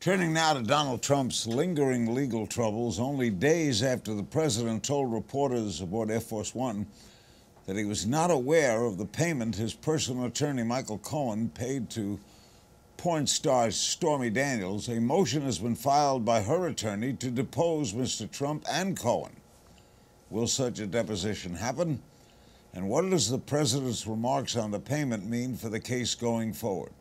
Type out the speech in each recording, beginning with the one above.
Turning now to Donald Trump's lingering legal troubles, only days after the president told reporters aboard Air Force One that he was not aware of the payment his personal attorney, Michael Cohen, paid to porn star Stormy Daniels, a motion has been filed by her attorney to depose Mr. Trump and Cohen. Will such a deposition happen? And what does the president's remarks on the payment mean for the case going forward?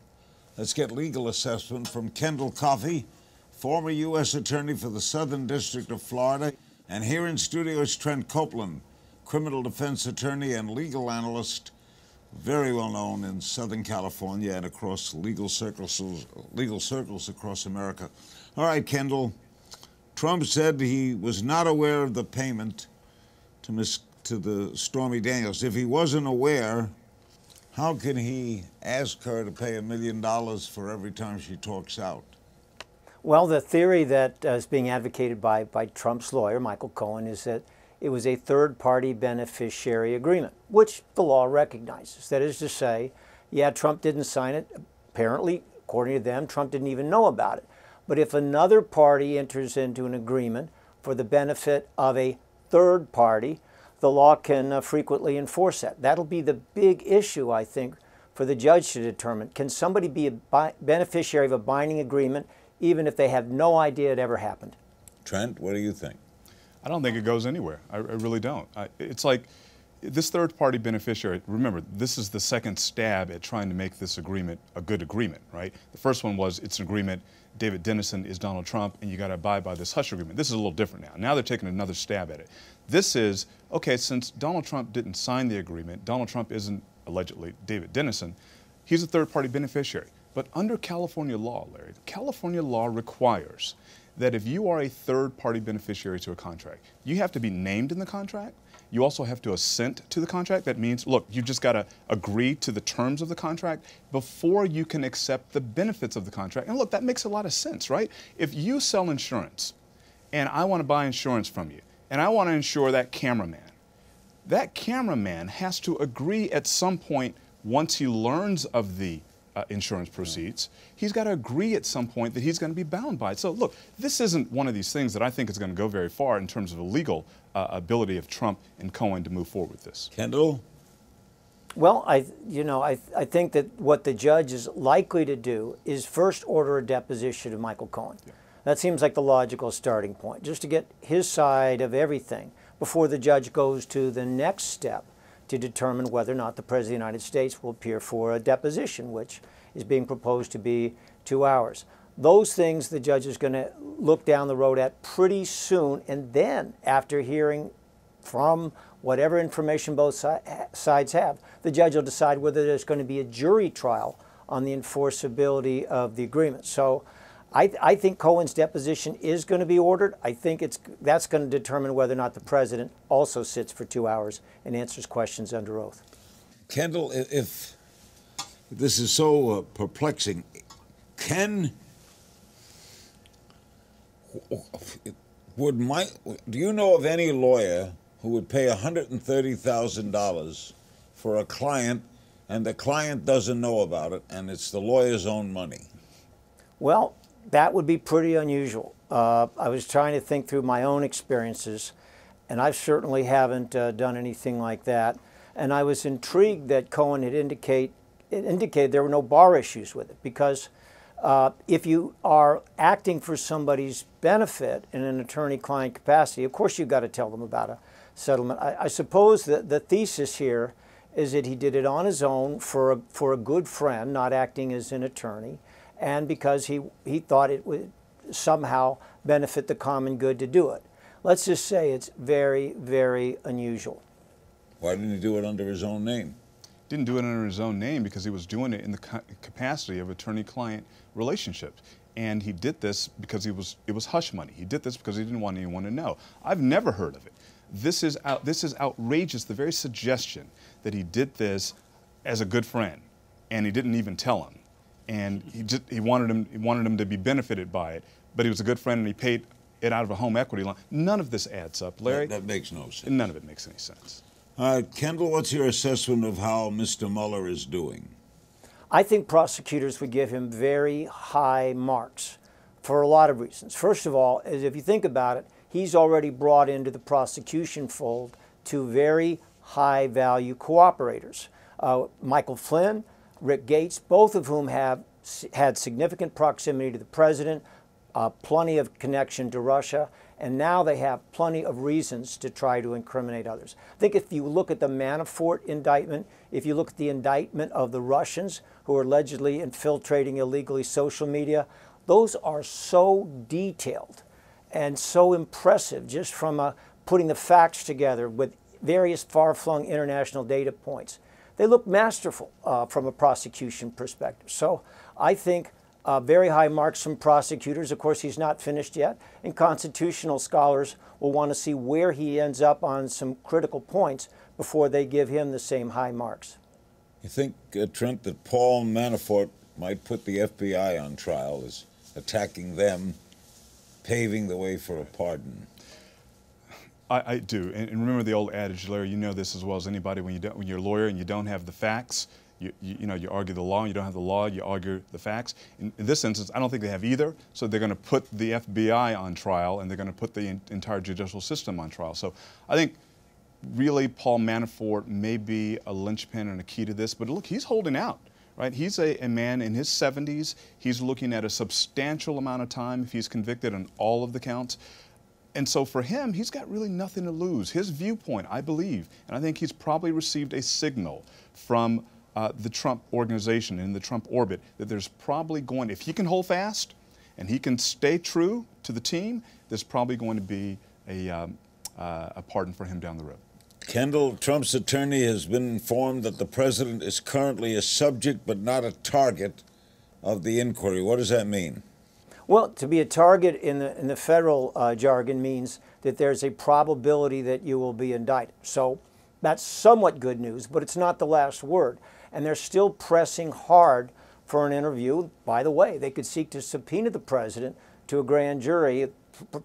Let's get legal assessment from Kendall, Coffey, former U.S. Attorney for the Southern District of Florida. And here in studio is Trent, Copeland, criminal defense attorney and legal analyst, very well known in Southern California and across legal circles across America. All right, Kendall, Trump said he was not aware of the payment to the Stormy Daniels. If he wasn't aware, how can he ask her to pay $1 million for every time she talks out? Well, the theory that is being advocated by Trump's lawyer, Michael Cohen, is that it was a third-party beneficiary agreement, which the law recognizes. That is to say, yeah, Trump didn't sign it. Apparently, according to them, Trump didn't even know about it. But if another party enters into an agreement for the benefit of a third party, the law can frequently enforce that. That'll be the big issue, I think, for the judge to determine. Can somebody be a beneficiary of a binding agreement even if they have no idea it ever happened? Trent, what do you think? I don't think it goes anywhere. I really don't. It's like this third-party beneficiary, remember, this is the second stab at trying to make this agreement a good agreement, right? The first one was it's an agreement, David Dennison is Donald Trump, and you got to abide by this hush agreement. This is a little different now. Now they're taking another stab at it. This is, okay, since Donald Trump didn't sign the agreement, Donald Trump isn't allegedly David Dennison, he's a third-party beneficiary. But under California law, Larry, California law requires that if you are a third-party beneficiary to a contract, you have to be named in the contract. You also have to assent to the contract. That means, look, you just got to agree to the terms of the contract before you can accept the benefits of the contract. And look, that makes a lot of sense, right? If you sell insurance and I want to buy insurance from you and I want to insure that cameraman has to agree at some point once he learns of the insurance proceeds, he's got to agree at some point that he's going to be bound by it. So look, this isn't one of these things that I think is going to go very far in terms of the legal ability of Trump and Cohen to move forward with this. Kendall? Well, I think that what the judge is likely to do is first order a deposition of Michael Cohen. Yeah. That seems like the logical starting point, just to get his side of everything before the judge goes to the next step to determine whether or not the President of the United States will appear for a deposition, which is being proposed to be 2 hours. Those things the judge is going to look down the road at pretty soon, and then after hearing from whatever information both sides have, the judge will decide whether there's going to be a jury trial on the enforceability of the agreement. So I think Cohen's deposition is going to be ordered. I think that's going to determine whether or not the president also sits for 2 hours and answers questions under oath. Kendall, if this is so perplexing, do you know of any lawyer who would pay $130,000 for a client and the client doesn't know about it and it's the lawyer's own money? Well, that would be pretty unusual. I was trying to think through my own experiences, and I certainly haven't done anything like that. And I was intrigued that Cohen had indicated there were no bar issues with it, because if you are acting for somebody's benefit in an attorney-client capacity, of course you've got to tell them about a settlement. I suppose that the thesis here is that he did it on his own for a good friend, not acting as an attorney, and because he thought it would somehow benefit the common good to do it. Let's just say it's very, very unusual. Why didn't he do it under his own name? Didn't do it under his own name because he was doing it in the capacity of attorney-client relationships. And he did this because it was hush money. He did this because he didn't want anyone to know. I've never heard of it. This is outrageous, the very suggestion that he did this as a good friend and he didn't even tell him. And he wanted him to be benefited by it, but he was a good friend and he paid it out of a home equity loan. None of this adds up, Larry. That makes no sense. None of it makes any sense. All right, Kendall, what's your assessment of how Mr. Mueller is doing? I think prosecutors would give him very high marks for a lot of reasons. First of all, is if you think about it, he's already brought into the prosecution fold two very high-value cooperators, Michael Flynn, Rick Gates, both of whom have had significant proximity to the president, plenty of connection to Russia, and now they have plenty of reasons to try to incriminate others. I think if you look at the Manafort indictment, if you look at the indictment of the Russians who are allegedly infiltrating illegally social media, those are so detailed and so impressive just from putting the facts together with various far-flung international data points. They look masterful from a prosecution perspective. So I think very high marks from prosecutors. Of course, he's not finished yet, and constitutional scholars will want to see where he ends up on some critical points before they give him the same high marks. You think, Trent, that Paul Manafort might put the FBI on trial as attacking them, paving the way for a pardon? I do, and remember the old adage, Larry. You know this as well as anybody. When you're a lawyer and you don't have the facts, you argue the law. And you don't have the law, you argue the facts. In this instance, I don't think they have either. So they're going to put the FBI on trial, and they're going to put the entire judicial system on trial. So I think really Paul Manafort may be a linchpin and a key to this. But look, he's holding out. Right? He's a man in his 70s. He's looking at a substantial amount of time if he's convicted on all of the counts. And so for him, he's got really nothing to lose. His viewpoint, I believe, and I think he's probably received a signal from the Trump organization and the Trump orbit that there's probably going, if he can hold fast and he can stay true to the team, there's probably going to be a pardon for him down the road. Kendall, Trump's attorney has been informed that the president is currently a subject but not a target of the inquiry. What does that mean? Well, to be a target in the federal jargon means that there's a probability that you will be indicted. So that's somewhat good news, but it's not the last word. And they're still pressing hard for an interview. By the way, they could seek to subpoena the president to a grand jury,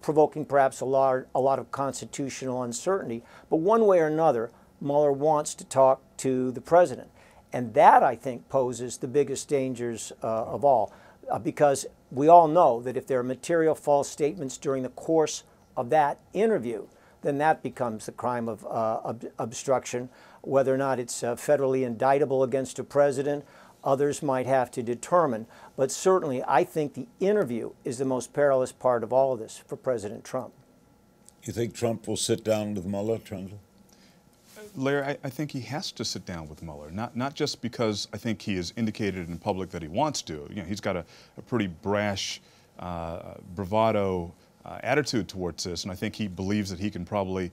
provoking perhaps a lot of constitutional uncertainty. But one way or another, Mueller wants to talk to the president. And that, I think, poses the biggest dangers of all. Because we all know that if there are material false statements during the course of that interview, then that becomes the crime of obstruction. Whether or not it's federally indictable against a president, others might have to determine. But certainly, I think the interview is the most perilous part of all of this for President Trump. You think Trump will sit down with Mueller, Trent? Larry, I think he has to sit down with Mueller, not just because I think he has indicated in public that he wants to. You know, he's got a pretty brash, bravado attitude towards this, and I think he believes that he can probably,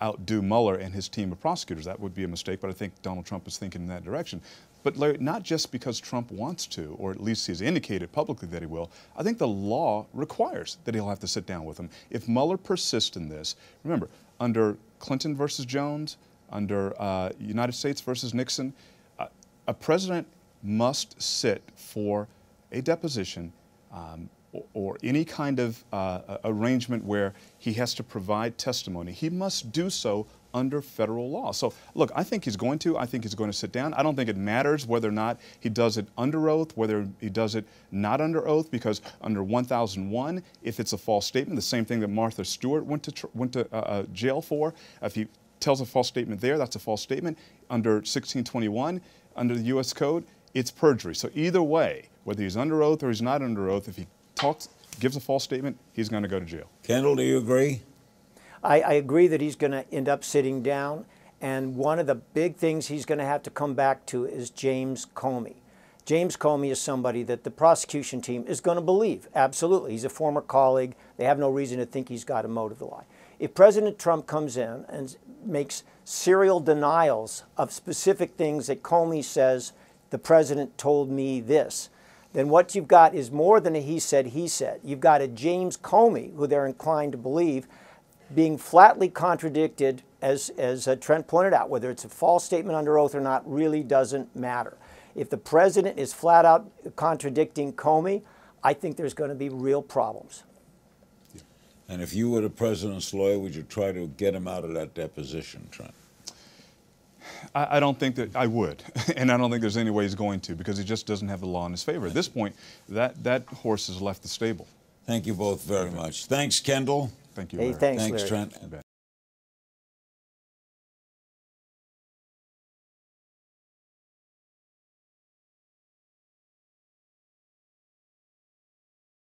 outdo Mueller and his team of prosecutors. That would be a mistake, but I think Donald Trump is thinking in that direction. But Larry, not just because Trump wants to, or at least he's indicated publicly that he will, I think the law requires that he'll have to sit down with him. If Mueller persists in this, remember, under Clinton versus Jones, under United States versus Nixon, a president must sit for a deposition or any kind of arrangement where he has to provide testimony. He must do so under federal law. So, look, I think he's going to. I think he's going to sit down. I don't think it matters whether or not he does it under oath, whether he does it not under oath, because under 1001, if it's a false statement, the same thing that Martha Stewart went to jail for, if he tells a false statement there, that's a false statement. Under 1621, under the U.S. Code, it's perjury. So either way, whether he's under oath or he's not under oath, if he gives a false statement, he's going to go to jail. Kendall, do you agree? I agree that he's going to end up sitting down, and one of the big things he's going to have to come back to is James Comey. James Comey is somebody that the prosecution team is going to believe. Absolutely. He's a former colleague. They have no reason to think he's got a motive to lie. If President Trump comes in and makes serial denials of specific things that Comey says, the president told me this, then what you've got is more than a he said. You've got a James Comey, who they're inclined to believe, being flatly contradicted, as Trent pointed out. Whether it's a false statement under oath or not really doesn't matter. If the president is flat out contradicting Comey, I think there's going to be real problems. And if you were the president's lawyer, would you try to get him out of that deposition, Trent? I don't think that I would, and I don't think there's any way he's going to, because he just doesn't have the law in his favor. At this point, that horse has left the stable. Thank you both very much. Thanks, Kendall. Thank you, Hey, Larry. thanks, Thanks, Larry. Trent.